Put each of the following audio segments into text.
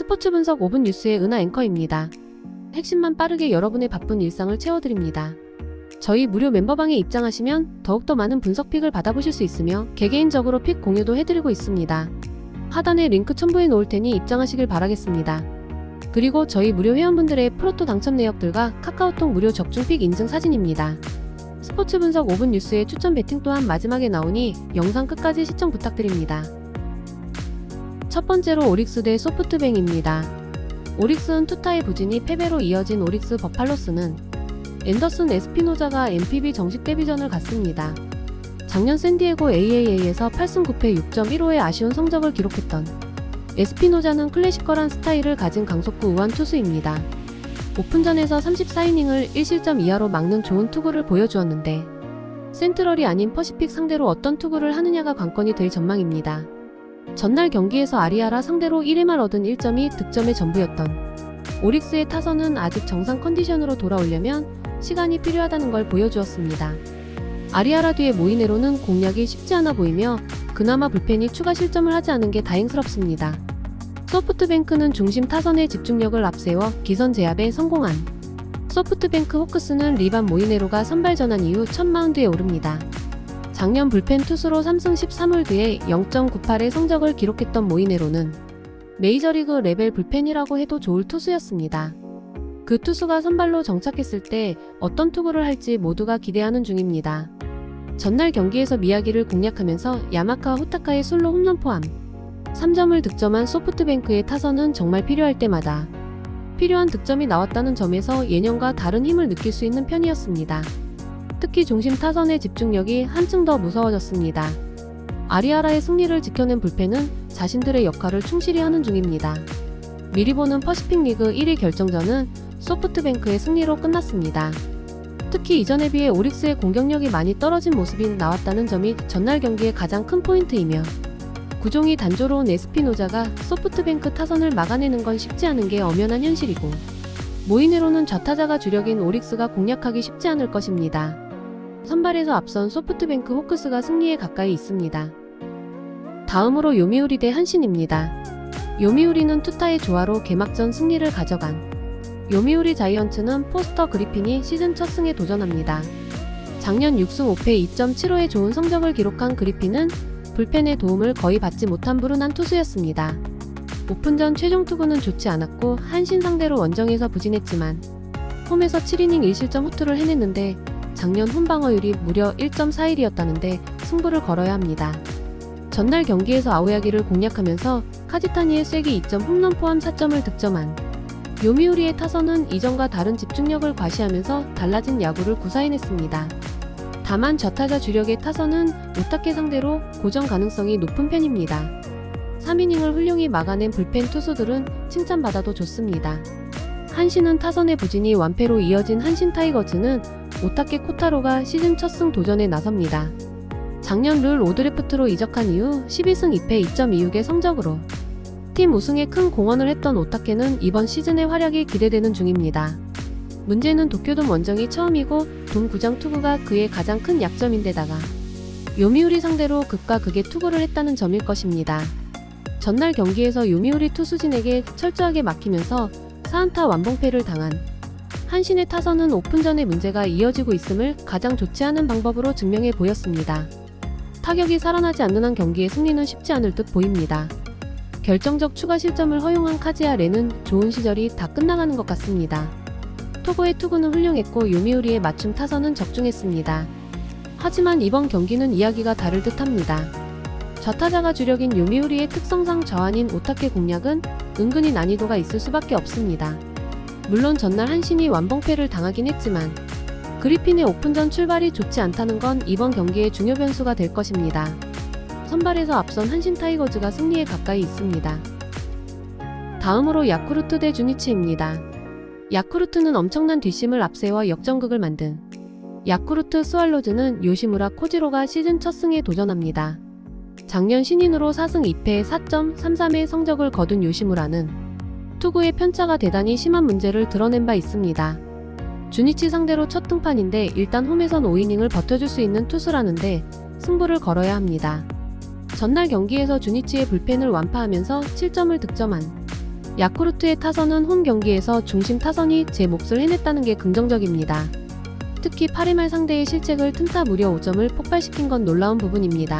스포츠 분석 5분 뉴스의 은하 앵커입니다. 핵심만 빠르게 여러분의 바쁜 일상을 채워드립니다. 저희 무료 멤버방에 입장하시면 더욱더 많은 분석 픽을 받아보실 수 있으며 개개인적으로 픽 공유도 해드리고 있습니다. 하단에 링크 첨부해 놓을 테니 입장하시길 바라겠습니다. 그리고 저희 무료 회원분들의 프로토 당첨 내역들과 카카오톡 무료 적중 픽 인증 사진입니다. 스포츠 분석 5분 뉴스의 추천 배팅 또한 마지막에 나오니 영상 끝까지 시청 부탁드립니다. 첫 번째로 오릭스 대 소프트뱅입니다. 오릭스는 투타의 부진이 패배로 이어진 오릭스 버팔로스는 앤더슨 에스피노자가 NPB 정식 데뷔전을 갔습니다. 작년 샌디에고 AAA에서 8승 9패 6.15의 아쉬운 성적을 기록했던 에스피노자는 클래시컬한 스타일을 가진 강속구 우완 투수입니다. 오픈전에서 34이닝을 1실점 이하로 막는 좋은 투구를 보여주었는데 센트럴이 아닌 퍼시픽 상대로 어떤 투구를 하느냐가 관건이 될 전망입니다. 전날 경기에서 아리아라 상대로 1회말 얻은 1점이 득점의 전부였던 오릭스의 타선은 아직 정상 컨디션으로 돌아오려면 시간이 필요하다는 걸 보여주었습니다. 아리아라 뒤에 모이네로는 공략이 쉽지 않아 보이며 그나마 불펜이 추가 실점을 하지 않은 게 다행스럽습니다. 소프트뱅크는 중심 타선의 집중력을 앞세워 기선 제압에 성공한 소프트뱅크 호크스는 리반 모이네로가 선발 전환 이후 첫 마운드에 오릅니다. 작년 불펜 투수로 3승 13홀드에 0.98의 성적을 기록했던 모이네로는 메이저리그 레벨 불펜이라고 해도 좋을 투수였습니다. 그 투수가 선발로 정착했을 때 어떤 투구를 할지 모두가 기대하는 중입니다. 전날 경기에서 미야기를 공략하면서 야마카 후타카의 솔로 홈런 포함 3점을 득점한 소프트뱅크의 타선은 정말 필요할 때마다 필요한 득점이 나왔다는 점에서 예년과 다른 힘을 느낄 수 있는 편이었습니다. 특히 중심 타선의 집중력이 한층 더 무서워졌습니다. 아리아라의 승리를 지켜낸 불펜은 자신들의 역할을 충실히 하는 중입니다. 미리 보는 퍼시픽 리그 1위 결정전은 소프트뱅크의 승리로 끝났습니다. 특히 이전에 비해 오릭스의 공격력이 많이 떨어진 모습이 나왔다는 점이 전날 경기의 가장 큰 포인트이며 구종이 단조로운 에스피노자가 소프트뱅크 타선을 막아내는 건 쉽지 않은 게 엄연한 현실이고 모이네로는 좌타자가 주력인 오릭스가 공략하기 쉽지 않을 것입니다. 선발에서 앞선 소프트뱅크 호크스가 승리에 가까이 있습니다. 다음으로 요미우리 대 한신입니다. 요미우리는 투타의 조화로 개막전 승리를 가져간 요미우리 자이언츠는 포스터 그리핀이 시즌 첫 승에 도전합니다. 작년 6승 5패 2.75의 좋은 성적을 기록한 그리핀은 불펜의 도움을 거의 받지 못한 불운한 투수였습니다. 오픈전 최종 투구는 좋지 않았고 한신 상대로 원정에서 부진했지만 홈에서 7이닝 1실점 호투를 해냈는데 작년 홈 방어율이 무려 1.41이었다는데 승부를 걸어야 합니다. 전날 경기에서 아오야기를 공략하면서 카지타니의 쐐기 2점 홈런 포함 4점을 득점한 요미우리의 타선은 이전과 다른 집중력을 과시하면서 달라진 야구를 구사해냈습니다. 다만 좌타자 주력의 타선은 오타케 상대로 고정 가능성이 높은 편입니다. 3이닝을 훌륭히 막아낸 불펜 투수들은 칭찬받아도 좋습니다. 한신은 타선의 부진이 완패로 이어진 한신 타이거즈는 오타케 코타로가 시즌 첫 승 도전에 나섭니다. 작년 룰 5드래프트로 이적한 이후 12승 2패 2.26의 성적으로 팀 우승에 큰 공헌을 했던 오타케는 이번 시즌의 활약이 기대되는 중입니다. 문제는 도쿄돔 원정이 처음이고 돔 구장 투구가 그의 가장 큰 약점인데다가 요미우리 상대로 극과 극의 투구를 했다는 점일 것입니다. 전날 경기에서 요미우리 투수진에게 철저하게 막히면서 4안타 완봉패를 당한 한신의 타선은 오픈전의 문제가 이어지고 있음을 가장 좋지 않은 방법으로 증명해 보였습니다. 타격이 살아나지 않는 한 경기의 승리는 쉽지 않을 듯 보입니다. 결정적 추가 실점을 허용한 카지야 레는 좋은 시절이 다 끝나가는 것 같습니다. 토고의 투구는 훌륭했고 요미우리의 맞춤 타선은 적중했습니다. 하지만 이번 경기는 이야기가 다를 듯 합니다. 좌타자가 주력인 요미우리의 특성상 저한인 오타케 공략은 은근히 난이도가 있을 수밖에 없습니다. 물론 전날 한신이 완봉패를 당하긴 했지만 그리핀의 오픈전 출발이 좋지 않다는 건 이번 경기의 중요 변수가 될 것입니다. 선발에서 앞선 한신 타이거즈가 승리에 가까이 있습니다. 다음으로 야쿠르트 대 주니치입니다. 야쿠르트는 엄청난 뒷심을 앞세워 역전극을 만든 야쿠르트 스왈로즈는 요시무라 코지로가 시즌 첫 승에 도전합니다. 작년 신인으로 4승 2패 4.33의 성적을 거둔 요시무라는 투구의 편차가 대단히 심한 문제를 드러낸 바 있습니다. 주니치 상대로 첫 등판인데 일단 홈에선 5이닝을 버텨줄 수 있는 투수라는데 승부를 걸어야 합니다. 전날 경기에서 주니치의 불펜을 완파하면서 7점을 득점한 야쿠르트의 타선은 홈 경기에서 중심 타선이 제 몫을 해냈다는 게 긍정적입니다. 특히 8회 말 상대의 실책을 틈타 무려 5점을 폭발시킨 건 놀라운 부분입니다.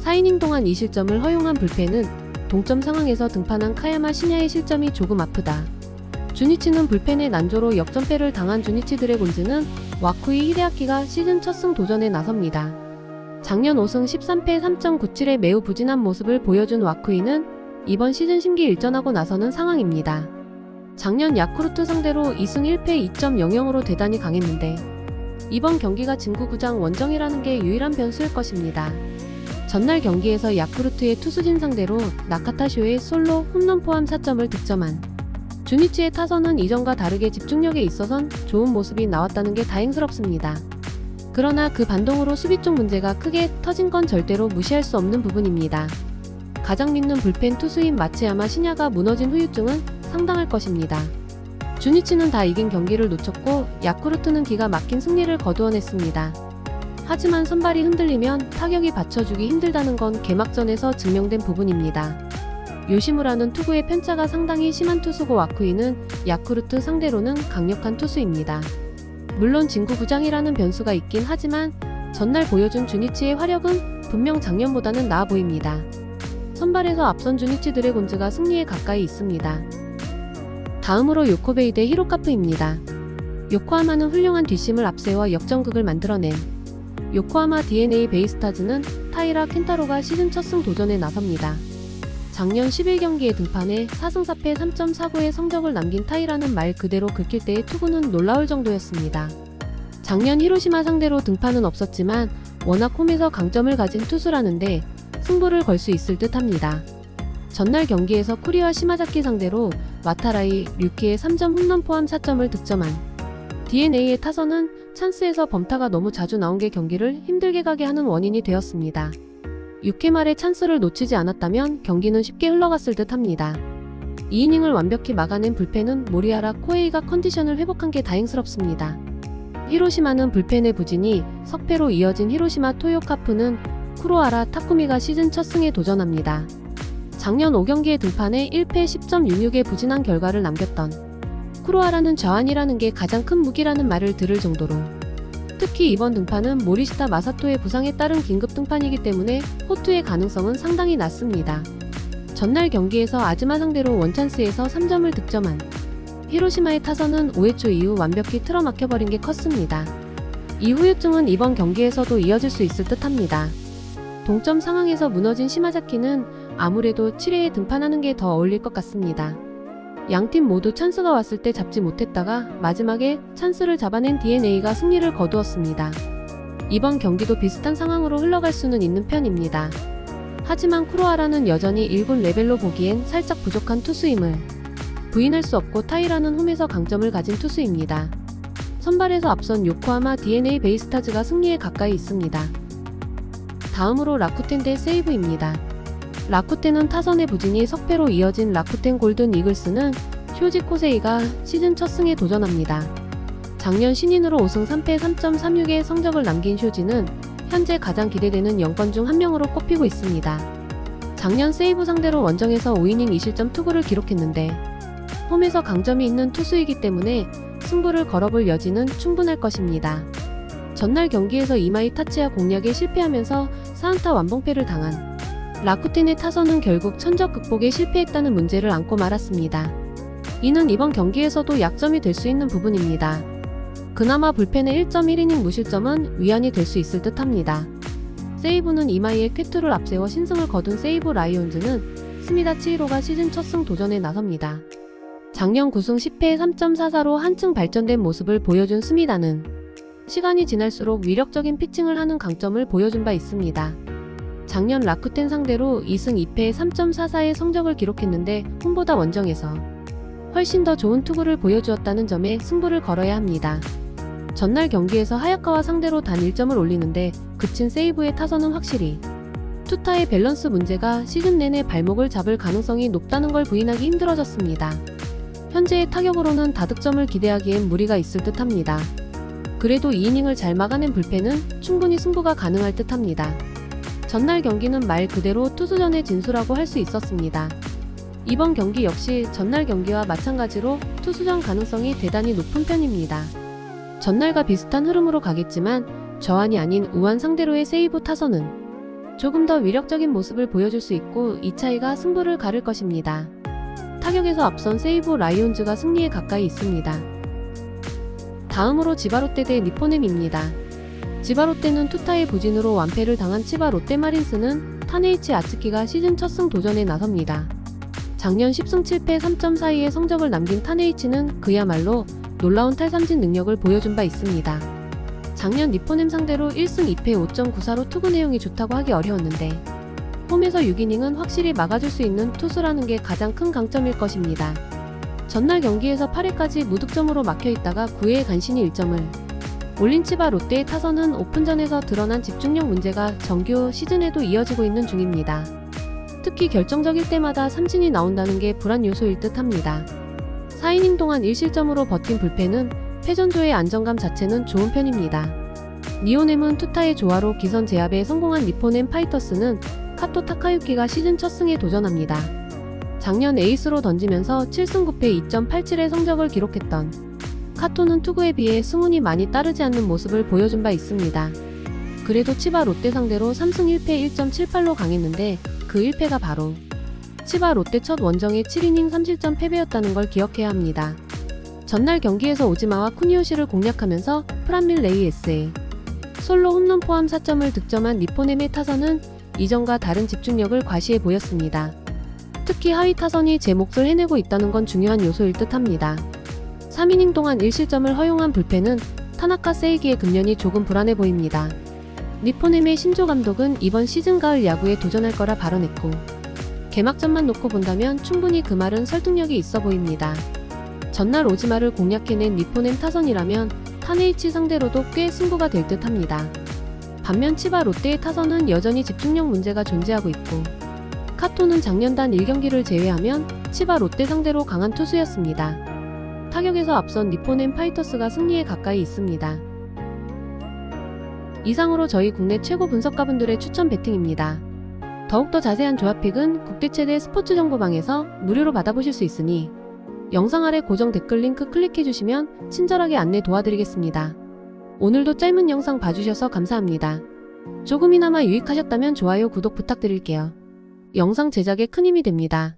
4이닝 동안 2실점을 허용한 불펜은 동점 상황에서 등판한 카야마 시냐의 실점이 조금 아프다. 주니치는 불펜의 난조로 역전패를 당한 주니치 드래곤즈는 와쿠이 히데아키가 시즌 첫 승 도전에 나섭니다. 작년 5승 13패 3.97의 매우 부진한 모습을 보여준 와쿠이는 이번 시즌 심기일전하고 나서는 상황입니다. 작년 야쿠르트 상대로 2승 1패 2.00으로 대단히 강했는데 이번 경기가 진구구장 원정이라는 게 유일한 변수일 것입니다. 전날 경기에서 야쿠르트의 투수진 상대로 나카타쇼의 솔로 홈런 포함 4점을 득점한 주니치의 타선은 이전과 다르게 집중력에 있어선 좋은 모습이 나왔다는 게 다행스럽습니다. 그러나 그 반동으로 수비 쪽 문제가 크게 터진 건 절대로 무시할 수 없는 부분입니다. 가장 믿는 불펜 투수인 마츠야마 시냐가 무너진 후유증은 상당할 것입니다. 주니치는 다 이긴 경기를 놓쳤고 야쿠르트는 기가 막힌 승리를 거두어냈습니다. 하지만 선발이 흔들리면 타격이 받쳐주기 힘들다는 건 개막전에서 증명된 부분입니다. 요시무라는 투구의 편차가 상당히 심한 투수고 와쿠이는 야쿠르트 상대로는 강력한 투수입니다. 물론 진구구장이라는 변수가 있긴 하지만 전날 보여준 주니치의 화력은 분명 작년보다는 나아 보입니다. 선발에서 앞선 주니치 드래곤즈가 승리에 가까이 있습니다. 다음으로 요코베이 대 히로카프입니다. 요코하마는 훌륭한 뒷심을 앞세워 역전극을 만들어낸 요코하마 DNA 베이스타즈는 타이라 켄타로가 시즌 첫 승 도전에 나섭니다. 작년 11경기에 등판해 4승 4패 3.49의 성적을 남긴 타이라는 말 그대로 긁힐 때의 투구는 놀라울 정도였습니다. 작년 히로시마 상대로 등판은 없었지만 워낙 홈에서 강점을 가진 투수라는데 승부를 걸 수 있을 듯 합니다. 전날 경기에서 쿠리와 시마자키 상대로 와타라이, 류키의 3점 홈런 포함 4점을 득점한 DNA의 타선은 찬스에서 범타가 너무 자주 나온 게 경기를 힘들게 가게 하는 원인이 되었습니다. 6회 말에 찬스를 놓치지 않았다면 경기는 쉽게 흘러갔을 듯 합니다. 2이닝을 완벽히 막아낸 불펜은 모리아라 코에이가 컨디션을 회복한 게 다행스럽습니다. 히로시마는 불펜의 부진이 석패로 이어진 히로시마 토요카프는 쿠로하라 타쿠미가 시즌 첫 승에 도전합니다. 작년 5경기에 등판해 1패 10.66의 부진한 결과를 남겼던 쿠로하라는 좌완이라는 게 가장 큰 무기라는 말을 들을 정도로 특히 이번 등판은 모리시타 마사토의 부상에 따른 긴급 등판이기 때문에 호투의 가능성은 상당히 낮습니다. 전날 경기에서 아즈마 상대로 원찬스에서 3점을 득점한 히로시마의 타선은 5회 초 이후 완벽히 틀어막혀버린 게 컸습니다. 이 후유증은 이번 경기에서도 이어질 수 있을 듯 합니다. 동점 상황에서 무너진 시마자키는 아무래도 7회에 등판하는 게 더 어울릴 것 같습니다. 양팀 모두 찬스가 왔을 때 잡지 못했다가 마지막에 찬스를 잡아낸 DNA가 승리를 거두었습니다. 이번 경기도 비슷한 상황으로 흘러갈 수는 있는 편입니다. 하지만 쿠로하라는 여전히 1군 레벨로 보기엔 살짝 부족한 투수임을 부인할 수 없고 타이라는 홈에서 강점을 가진 투수입니다. 선발에서 앞선 요코하마 DNA 베이스타즈가 승리에 가까이 있습니다. 다음으로 라쿠텐 대 세이브입니다. 라쿠텐은 타선의 부진이 석패로 이어진 라쿠텐 골든 이글스는 쇼지 코세이가 시즌 첫 승에 도전합니다. 작년 신인으로 5승 3패 3.36의 성적을 남긴 쇼지는 현재 가장 기대되는 영권 중 한 명으로 꼽히고 있습니다. 작년 세이브 상대로 원정에서 5이닝 2실점 투구를 기록했는데 홈에서 강점이 있는 투수이기 때문에 승부를 걸어볼 여지는 충분할 것입니다. 전날 경기에서 이마이 타치야 공략에 실패하면서 4안타 완봉패를 당한 라쿠텐의 타선은 결국 천적 극복에 실패했다는 문제를 안고 말았습니다. 이는 이번 경기에서도 약점이 될 수 있는 부분입니다. 그나마 불펜의 1.1이닝 무실점은 위안이 될 수 있을 듯 합니다. 세이브는 이마이의 쾌투를 앞세워 신승을 거둔 세이브 라이온즈는 스미다 치히로가 시즌 첫 승 도전에 나섭니다. 작년 9승 10패 3.44로 한층 발전된 모습을 보여준 스미다는 시간이 지날수록 위력적인 피칭을 하는 강점을 보여준 바 있습니다. 작년 라쿠텐 상대로 2승 2패 3.44의 성적을 기록했는데 홈보다 원정에서 훨씬 더 좋은 투구를 보여주었다는 점에 승부를 걸어야 합니다. 전날 경기에서 하야카와 상대로 단 1점을 올리는데 그친 세이브의 타선은 확실히 투타의 밸런스 문제가 시즌 내내 발목을 잡을 가능성이 높다는 걸 부인하기 힘들어졌습니다. 현재의 타격으로는 다득점을 기대하기엔 무리가 있을 듯 합니다. 그래도 2이닝을 잘 막아낸 불펜은 충분히 승부가 가능할 듯 합니다. 전날 경기는 말 그대로 투수전의 진수라고 할 수 있었습니다. 이번 경기 역시 전날 경기와 마찬가지로 투수전 가능성이 대단히 높은 편입니다. 전날과 비슷한 흐름으로 가겠지만 저한이 아닌 우한 상대로의 세이브 타선은 조금 더 위력적인 모습을 보여줄 수 있고 이 차이가 승부를 가를 것입니다. 타격에서 앞선 세이브 라이온즈가 승리에 가까이 있습니다. 다음으로 지바롯데 대 니포넴입니다. 지바롯데는 투타의 부진으로 완패를 당한 치바 롯데마린스는 타네이치 아츠키가 시즌 첫 승 도전에 나섭니다. 작년 10승 7패 3.42의 성적을 남긴 타네이치는 그야말로 놀라운 탈삼진 능력을 보여준 바 있습니다. 작년 니포넴 상대로 1승 2패 5.94로 투구 내용이 좋다고 하기 어려웠는데 홈에서 6이닝은 확실히 막아줄 수 있는 투수라는 게 가장 큰 강점일 것입니다. 전날 경기에서 8회까지 무득점으로 막혀있다가 9회에 간신히 1점을 올린 치바 롯데의 타선은 오픈전에서 드러난 집중력 문제가 정규 시즌에도 이어지고 있는 중입니다. 특히 결정적일 때마다 삼진이 나온다는 게 불안 요소일 듯 합니다. 4이닝 동안 1실점으로 버틴 불펜은 패전조의 안정감 자체는 좋은 편입니다. 니오넴은 투타의 조화로 기선 제압에 성공한 니포넴 파이터스는 카토 타카유키가 시즌 첫 승에 도전합니다. 작년 에이스로 던지면서 7승 9패 2.87의 성적을 기록했던 카토는 투구에 비해 승운이 많이 따르지 않는 모습을 보여준 바 있습니다. 그래도 치바 롯데 상대로 3승 1패 1.78로 강했는데 그 1패가 바로 치바 롯데 첫 원정의 7이닝 3실점 패배였다는 걸 기억해야 합니다. 전날 경기에서 오지마와 쿠니오시를 공략하면서 프란밀 레이에스의 솔로 홈런 포함 4점을 득점한 니포넴의 타선은 이전과 다른 집중력을 과시해 보였습니다. 특히 하위 타선이 제 몫을 해내고 있다는 건 중요한 요소일 듯 합니다. 3이닝 동안 1실점을 허용한 불펜은 타나카 세이기의 금년이 조금 불안해 보입니다. 니포넴의 신조 감독은 이번 시즌 가을 야구에 도전할 거라 발언했고 개막전만 놓고 본다면 충분히 그 말은 설득력이 있어 보입니다. 전날 오지마를 공략해낸 니포넴 타선이라면 타네이치 상대로도 꽤 승부가 될 듯 합니다. 반면 치바 롯데의 타선은 여전히 집중력 문제가 존재하고 있고 카토는 작년 단 1경기를 제외하면 치바 롯데 상대로 강한 투수였습니다. 타격에서 앞선 니포넴 파이터스가 승리에 가까이 있습니다. 이상으로 저희 국내 최고 분석가분들의 추천 배팅입니다. 더욱더 자세한 조합픽은 국대 최대 스포츠 정보방에서 무료로 받아보실 수 있으니 영상 아래 고정 댓글 링크 클릭해주시면 친절하게 안내 도와드리겠습니다. 오늘도 짧은 영상 봐주셔서 감사합니다. 조금이나마 유익하셨다면 좋아요, 구독 부탁드릴게요. 영상 제작에 큰 힘이 됩니다.